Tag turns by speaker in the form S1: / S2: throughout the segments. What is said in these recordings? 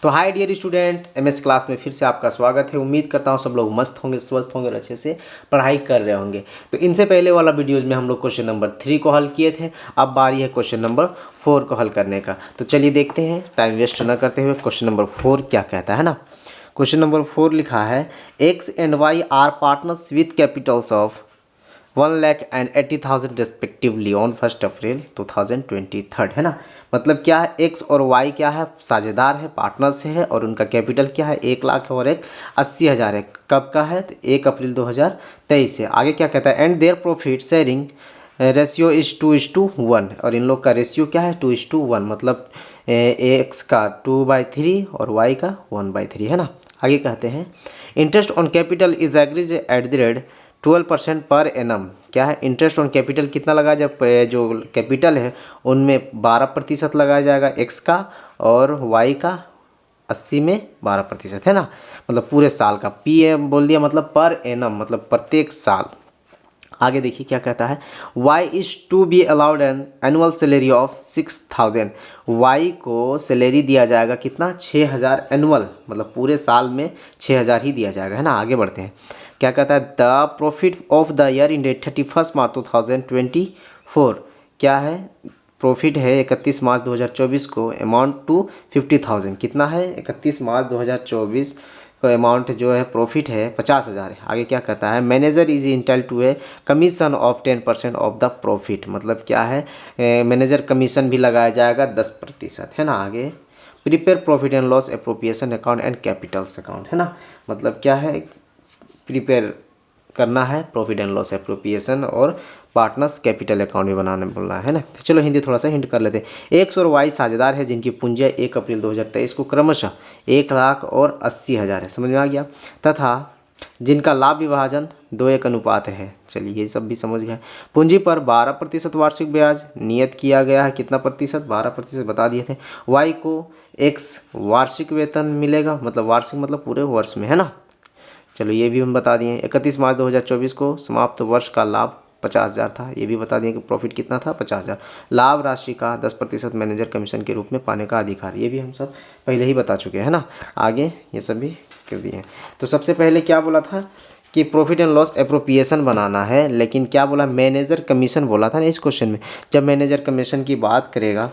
S1: तो hi dear student, MS class में फिर से आपका स्वागत है। उम्मीद करता हूँ सब लोग मस्त होंगे, स्वस्थ होंगे और अच्छे से पढ़ाई कर रहे होंगे। तो इनसे पहले वाला वीडियोज़ में हम लोग क्वेश्चन नंबर 3 को हल किए थे। अब बारी है क्वेश्चन नंबर 4 को हल करने का। तो चलिए देखते हैं, टाइम वेस्ट न करते हुए क्वेश्चन नंबर 4 क्या कहता है ना। क्वेश्चन नंबर 4 लिखा है, X and Y are partners with capitals of 1,80,000 respectively on 1 April 2023 है ना। मतलब क्या है, एक्स और वाई क्या है, साझेदार है, पार्टनर्स है और उनका कैपिटल क्या है, 1,00,000 और एक 80,000 है। कब का है, तो 1 अप्रैल 2023 है। आगे क्या कहता है, and their profit sharing ratio is 2:1 और इन लोग का रेशियो क्या है 2:1, मतलब एक्स का 2/3 और वाई का 1/3 है ना। आगे कहते हैं, interest on capital is agrees at the rate 12% per annum. क्या है, इंटरेस्ट ऑन कैपिटल कितना लगाया, जब जो कैपिटल है उनमें 12% लगाया जाएगा एक्स का, और वाई का 80 में 12% है ना। मतलब पूरे साल का, पी एम बोल दिया मतलब पर एनम, मतलब प्रत्येक साल। आगे देखिए क्या कहता है, y is to be allowed an annual salary of 6,000। y को सैलरी दिया जाएगा कितना, 6,000 एनुअल, मतलब पूरे साल में 6,000 ही दिया जाएगा है ना। आगे बढ़ते हैं, क्या कहता है, the profit of the year in 31 मार्च 2024। क्या है, प्रॉफिट है 31 मार्च 2024 को, अमाउंट टू 50,000। कितना है, 31 मार्च 2024 को अमाउंट जो है प्रॉफिट है 50,000 है। आगे क्या कहता है, manager is entitled to a commission of 10% of the profit. मतलब क्या है, मैनेजर कमीशन भी लगाया जाएगा 10% है ना। आगे prepare profit and loss appropriation account and Capitals account है ना। मतलब क्या है, प्रिपेयर करना है प्रॉफिट एंड लॉस एप्रोप्रिएशन और पार्टनर्स कैपिटल अकाउंट भी बनाने बोलना है ना। तो चलो हिंदी थोड़ा सा हिंट कर लेते हैं। एक्स और वाई साझेदार है जिनकी पूंजी 1 अप्रैल 2023 को क्रमशः 1,00,000 और 80,000 है, समझ में आ गया, तथा जिनका लाभ विभाजन 2:1 अनुपात है। चलिए ये सब भी समझ गया। पूंजी पर 12% वार्षिक ब्याज नियत किया गया है, कितना प्रतिशत, 12% बता दिए थे। वाई को एक्स वार्षिक वेतन मिलेगा, मतलब वार्षिक मतलब पूरे वर्ष में है ना। चलो ये भी हम बता दिए। 31 मार्च 2024 को समाप्त वर्ष का लाभ 50,000 था, ये भी बता दिए कि प्रॉफिट कितना था 50,000। लाभ राशि का 10% मैनेजर कमीशन के रूप में पाने का अधिकार, ये भी हम सब पहले ही बता चुके हैं ना। आगे ये सब भी कर दिए। तो सबसे पहले क्या बोला था कि प्रॉफिट एंड लॉस एप्रोप्रिएशन बनाना है, लेकिन क्या बोला, मैनेजर कमीशन बोला था ना इस क्वेश्चन में। जब मैनेजर कमीशन की बात करेगा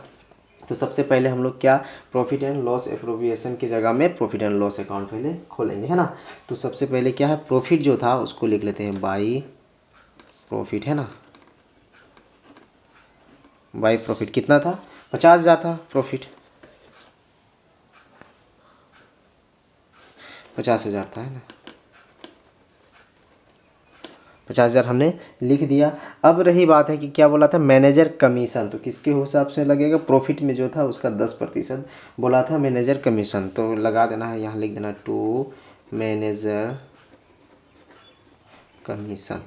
S1: तो सबसे पहले हम लोग क्या, प्रॉफिट एंड लॉस एप्रोप्रिएशन की जगह में प्रॉफिट एंड लॉस अकाउंट पहले खोलेंगे है ना। तो सबसे पहले क्या है, प्रॉफिट जो था उसको लिख लेते हैं बाई प्रॉफिट है ना। बाई प्रॉफिट कितना था, 50,000 था प्रॉफिट, 50,000 था है ना। 50,000 हमने लिख दिया। अब रही बात है कि क्या बोला था, मैनेजर कमीशन, तो किसके हिसाब से लगेगा, प्रॉफिट में जो था उसका 10% बोला था मैनेजर कमीशन, तो लगा देना है यहाँ, लिख देना to manager commission.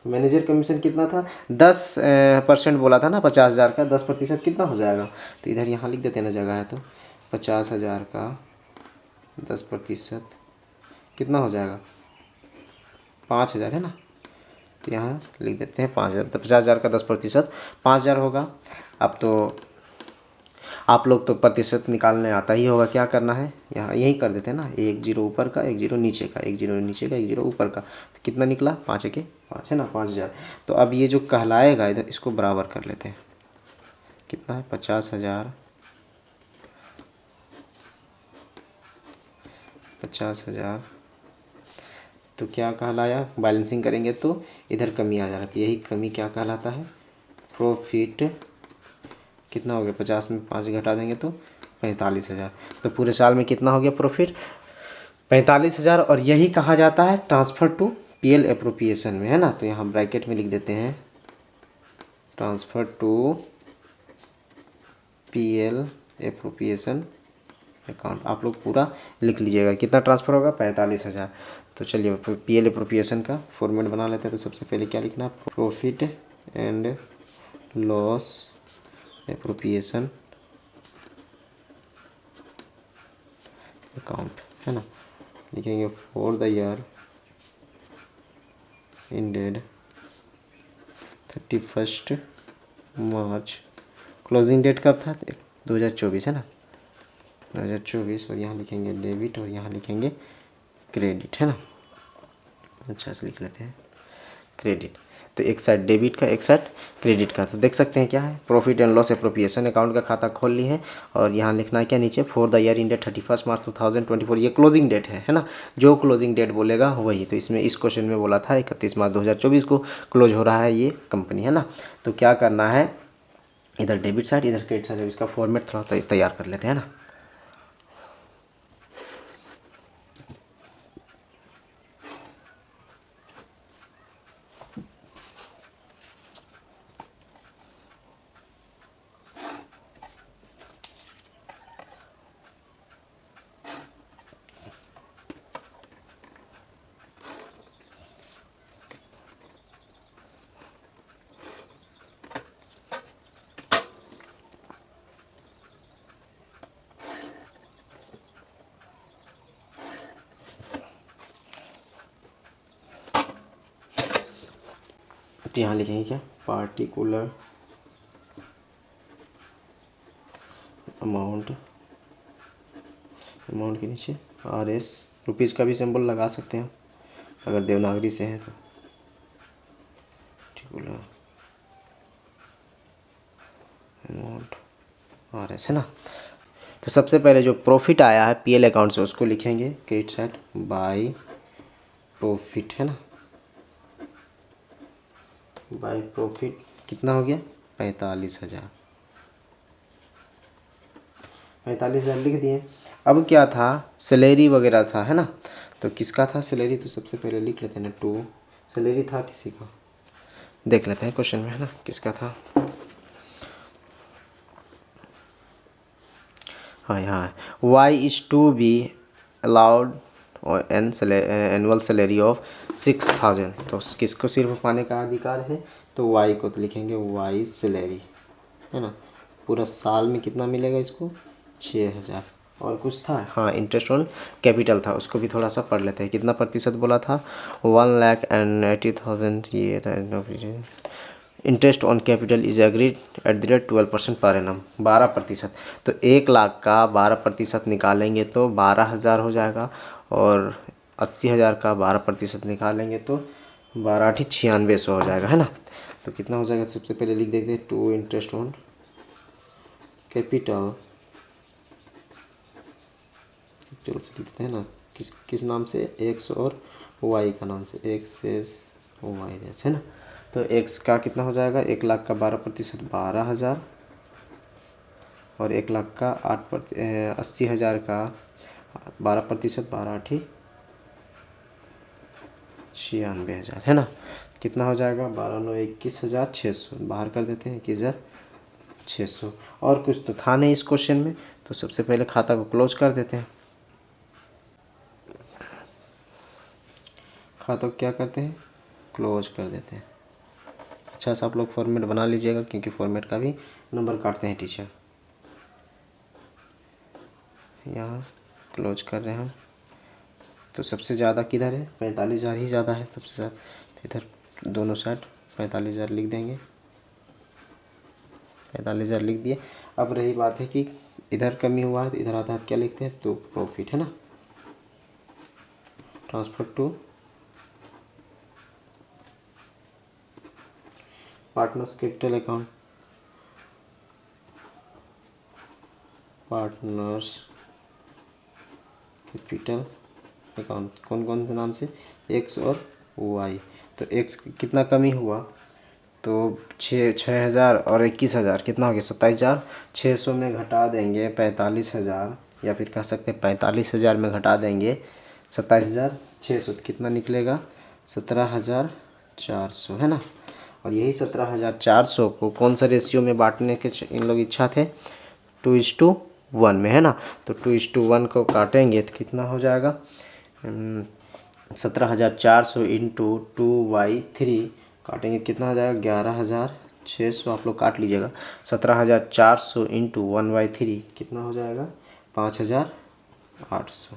S1: Manager commission कितना था, 10% बोला था ना 50,000 का, 10% कितना हो जाएगा, तो इधर यहाँ लिख देते हैं ना, जगह है तो 50,000 का 10% कितना हो जाएगा, 5,000 है ना। तो यहाँ लिख देते हैं 5,000, तो 50,000 का 10% 5,000 होगा। अब तो आप लोग तो प्रतिशत निकालने आता ही होगा, क्या करना है, यहाँ यही कर देते हैं ना, 1 0 ऊपर का, 1 0 नीचे का, 1 0 नीचे का, 1 0 ऊपर का, तो कितना निकला, 5 के 5 है ना, 5,000। तो अब ये जो कहलाएगा इधर इसको बराबर कर लेते हैं, कितना है 50,000, 50,000, तो क्या कहलाया, बैलेंसिंग करेंगे तो इधर कमी आ जाती है, यही कमी क्या कहलाता है, प्रॉफिट। कितना हो गया, 50 में 5 घटा देंगे तो 45,000। तो पूरे साल में कितना हो गया प्रॉफिट, 45,000। और यही कहा जाता है ट्रांसफ़र टू पीएल एप्रोप्रिएशन में है ना। तो यहाँ ब्रैकेट में लिख देते हैं transfer to PL appropriation account. आप लोग पूरा लिख लीजिएगा, कितना ट्रांसफ़र होगा, 45,000। तो चलिए पीएल एप्रोप्रिएशन का फॉर्मेट बना लेते हैं। तो सबसे पहले क्या लिखना, profit and loss appropriation account है ना। लिखेंगे for the year ended 31 March, closing date कब था, 2024 है ना, 2024, और यहाँ लिखेंगे डेबिट और यहाँ लिखेंगे क्रेडिट, है ना। अच्छा से लिख लेते हैं क्रेडिट। तो एक साइड डेबिट का, एक साइड क्रेडिट का। तो देख सकते हैं क्या है, profit and loss appropriation account का खाता खोल ली है। और यहाँ लिखना है क्या नीचे, फॉर द ईयर इंडेड 31 मार्च 2024, ये क्लोजिंग डेट है ना। जो क्लोजिंग डेट बोलेगा वही। तो इसमें इस क्वेश्चन में बोला था 31 मार्च 2024 को क्लोज हो रहा है ये कंपनी, है ना। तो क्या करना है, इधर डेबिट साइड इधर क्रेडिट साइड, इसका फॉर्मेट थोड़ा तैयार कर लेते हैं ना। तो यहाँ लिखेंगे क्या, पार्टिकुलर अमाउंट के नीचे RS, रुपीज़ का भी सिंबल लगा सकते हैं अगर देवनागरी से है तो, पार्टिकुलर अमाउंट RS, है ना। तो सबसे पहले जो प्रॉफिट आया है PL अकाउंट से उसको लिखेंगे क्रेडिट साइड बाय प्रॉफिट, है ना। बाय प्रॉफिट कितना हो गया, 45,000, 45,000 लिख दिए। अब क्या था, सैलरी वगैरह था, है ना। तो किसका था सैलरी, तो सबसे पहले लिख लेते हैं ना, टू सैलरी था किसी का, देख लेते हैं क्वेश्चन में, है ना, किसका था। हाँ यहाँ Y is to be allowed annual salary of 6,000। तो किसको सिर्फ पाने का अधिकार है, तो Y को तो लिखेंगे Y सैलरी, है ना। पूरा साल में कितना मिलेगा इसको, 6,000। और कुछ था, हाँ इंटरेस्ट ऑन कैपिटल था, उसको भी थोड़ा सा पढ़ लेते हैं। कितना प्रतिशत बोला था, 1,80,000 ये था। Interest on capital is agreed at the rate 12% per annum, 12%। तो 1,00,000 का 12% निकालेंगे तो 12,000 हो जाएगा, और 80,000 का 12% निकालेंगे तो 12×8 = 9600 हो जाएगा, है ना। तो कितना हो जाएगा, सबसे पहले लिख देते हैं टू इंटरेस्ट ऑन कैपिटल से लिखते हैं ना, किस नाम से, एक्स और वाई का नाम से, एक्स एस वाई एस, है ना। तो एक्स का कितना हो जाएगा, 1,00,000 का 12% 12,000, और 1,00,000 का 80,000 का 12% 12×8 = 96,000, है ना। कितना हो जाएगा, 12,921,600, बाहर कर देते हैं 21,600। और कुछ तो था नहीं इस क्वेश्चन में, तो सबसे पहले खाता को क्लोज कर देते हैं। खाता को क्या करते हैं, क्लोज कर देते हैं। अच्छा सा आप लोग फॉर्मेट बना लीजिएगा, क्योंकि फॉर्मेट का भी नंबर काटते हैं टीचर। यहाँ क्लोज कर रहे हैं हम। तो सबसे ज़्यादा किधर है, 45,000 ही ज़्यादा है सबसे ज़्यादा, तो इधर दोनों साइड 45,000 लिख देंगे, 45,000 लिख दिए। अब रही बात है कि इधर कमी हुआ है तो इधर आधा क्या लिखते हैं, तो प्रॉफिट, है ना। Transfer to partners capital account, partners capital account कौन कौन से नाम से, एक्स और वाई। तो एक्स कितना कमी हुआ, तो 6,000 और 21,000 कितना हो गया, 27,600 में घटा देंगे 45,000, या फिर कह सकते हैं 45,000 में घटा देंगे 27,600, तो कितना निकलेगा, 17,400, है ना। और यही 17,400 को कौन सा रेशियो में बांटने के इन लोग इच्छा थे, 2:1 में, है ना। तो 2:1 को काटेंगे तो कितना हो जाएगा, 17,400 इंटू 2/3 काटेंगे कितना हो जाएगा, 11,600। आप लोग काट लीजिएगा। 17,400 इंटू 1/3 कितना हो जाएगा, 5,800,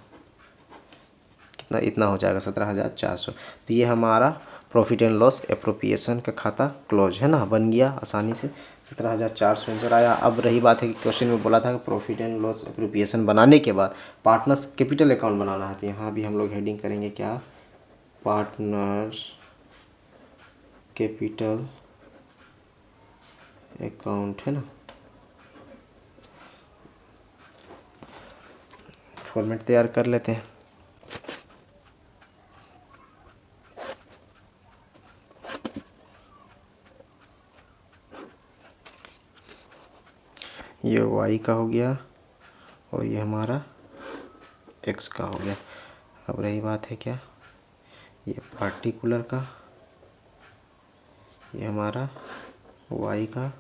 S1: कितना इतना हो जाएगा 17,400। तो ये हमारा प्रॉफिट एंड लॉस एप्रोप्रिएशन का खाता क्लोज, है ना, बन गया आसानी से। 17,400 आंसर आया। अब रही बात है कि क्वेश्चन में बोला था कि प्रॉफिट एंड लॉस एप्रोप्रिएशन बनाने के बाद पार्टनर्स कैपिटल अकाउंट बनाना है, तो यहाँ भी हम लोग हेडिंग करेंगे क्या, पार्टनर्स कैपिटल अकाउंट, है ना। फॉर्मेट तैयार कर लेते हैं। ये वाई का हो गया और ये हमारा एक्स का हो गया। अब रही बात है क्या, ये पार्टिकुलर का, ये हमारा वाई का,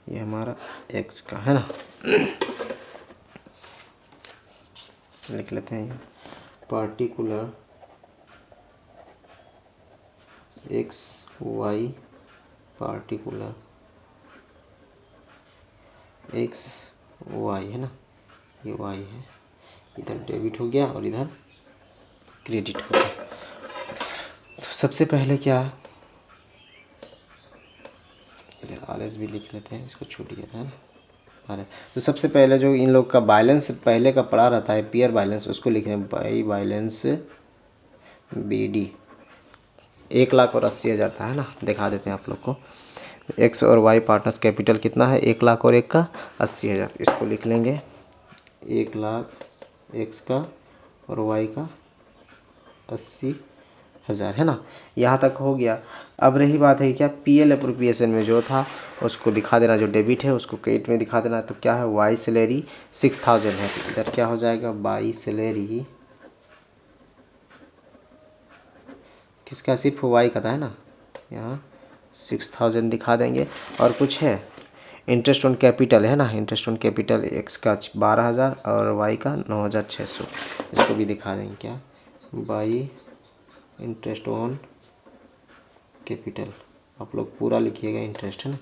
S1: ये हमारा एक्स का, है ना। लिख लेते हैं, ये particular X Y, particular X Y, है ना, ये वाई है, इधर डेबिट हो गया और इधर क्रेडिट हो गया। तो सबसे पहले क्या, इधर आर एस भी लिख लेते हैं, इसको छूट गया था, है ना, अरे। तो सबसे पहले जो इन लोग का बैलेंस पहले का पड़ा रहता है पियर बैलेंस, उसको लिख रहे हैं बाई बैलेंस बी डी। 1,80,000 था, है ना, दिखा देते हैं आप लोग को। एक्स और वाई पार्टनर्स कैपिटल कितना है, 1 लाख और 1 का 80,000। इसको लिख लेंगे 1 लाख एक्स का और वाई का 80,000, है ना। यहाँ तक हो गया। अब रही बात है क्या, पीएल एप्रोप्रिएशन में जो था उसको दिखा देना, जो डेबिट है उसको क्रेडिट में दिखा देना। तो क्या है, वाई सैलरी 6,000 है, तो इधर क्या हो जाएगा, बाई सैलरी किसका, सिर्फ वाई का था, है ना, यहाँ 6,000 दिखा देंगे। और कुछ है, इंटरेस्ट ऑन कैपिटल, है ना, इंटरेस्ट ऑन कैपिटल एक्स का 12,000 और वाई का 9,600, इसको भी दिखा देंगे क्या, बाई इंटरेस्ट ऑन कैपिटल। आप लोग पूरा लिखिएगा इंटरेस्ट, है ना।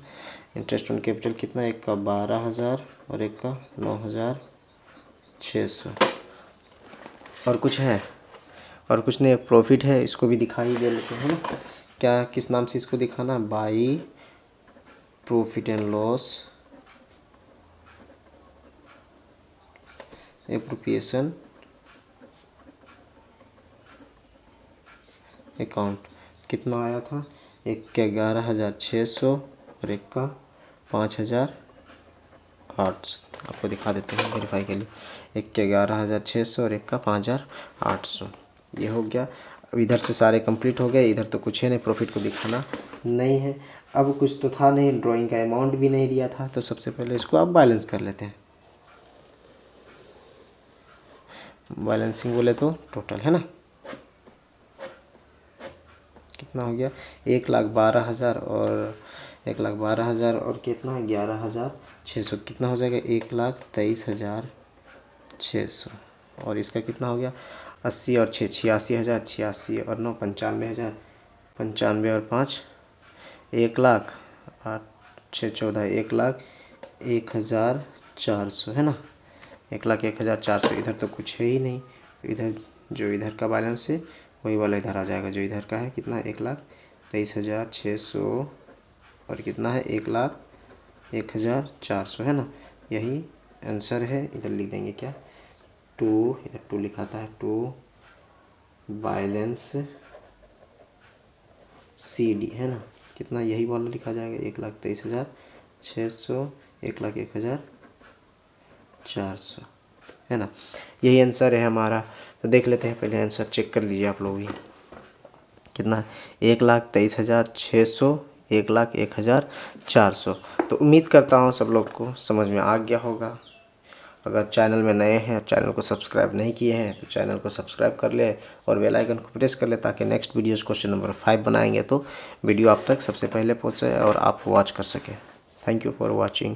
S1: इंटरेस्ट ऑन कैपिटल कितना, एक का 12,000 और एक का 9,600। और कुछ है, और कुछ नहीं, एक प्रॉफिट है, इसको भी दिखाई दे लेते हैं, है ना। क्या, किस नाम से इसको दिखाना, by profit and loss appropriation account. कितना आया था, एक का 11,600 और एक का 5,800। आपको दिखा देते हैं वेरीफाई के लिए, एक का 11,600 और एक का 5,800। ये हो गया। अब इधर से सारे कंप्लीट हो गए, इधर तो कुछ है नहीं, प्रॉफिट को दिखाना नहीं है। अब कुछ तो था नहीं, ड्राइंग का अमाउंट भी नहीं दिया था, तो सबसे पहले इसको आप बैलेंस कर लेते हैं। बैलेंसिंग बोले तो टोटल, है ना, कितना हो गया, 1,12,000 और 1,12,000 और कितना है 11,600, कितना हो जाएगा 1,23,600। और इसका कितना हो गया, 80 और 6 86,000, 86 और 9 95,000, 95 और 5 1,00,000, 8 6 14 1,01,400, है ना, 1,01,400। इधर तो कुछ है ही नहीं, इधर जो इधर का बैलेंस है वही वाला इधर आ जाएगा, जो इधर का है कितना, 1,23,600 और कितना है 1,01,400, है ना। यही आंसर है। इधर लिख देंगे क्या, 2, इधर 2 लिखा था, 2 बैलेंस सी डी, है ना, कितना, यही वाला लिखा जाएगा, 1,23,600, 1,01,400, है ना। यही आंसर है हमारा। तो देख लेते हैं, पहले आंसर चेक कर लीजिए आप लोग भी, कितना, 1,23,600, 1,01,400। तो उम्मीद करता हूँ सब लोग को समझ में आ गया होगा। अगर चैनल में नए हैं, चैनल को सब्सक्राइब नहीं किए हैं तो चैनल को सब्सक्राइब कर ले और बेल आइकन को प्रेस कर ले, ताकि नेक्स्ट वीडियोस क्वेश्चन नंबर 5 बनाएंगे तो वीडियो आप तक सबसे पहले पहुँचे और आप वॉच कर सकें। Thank you for watching.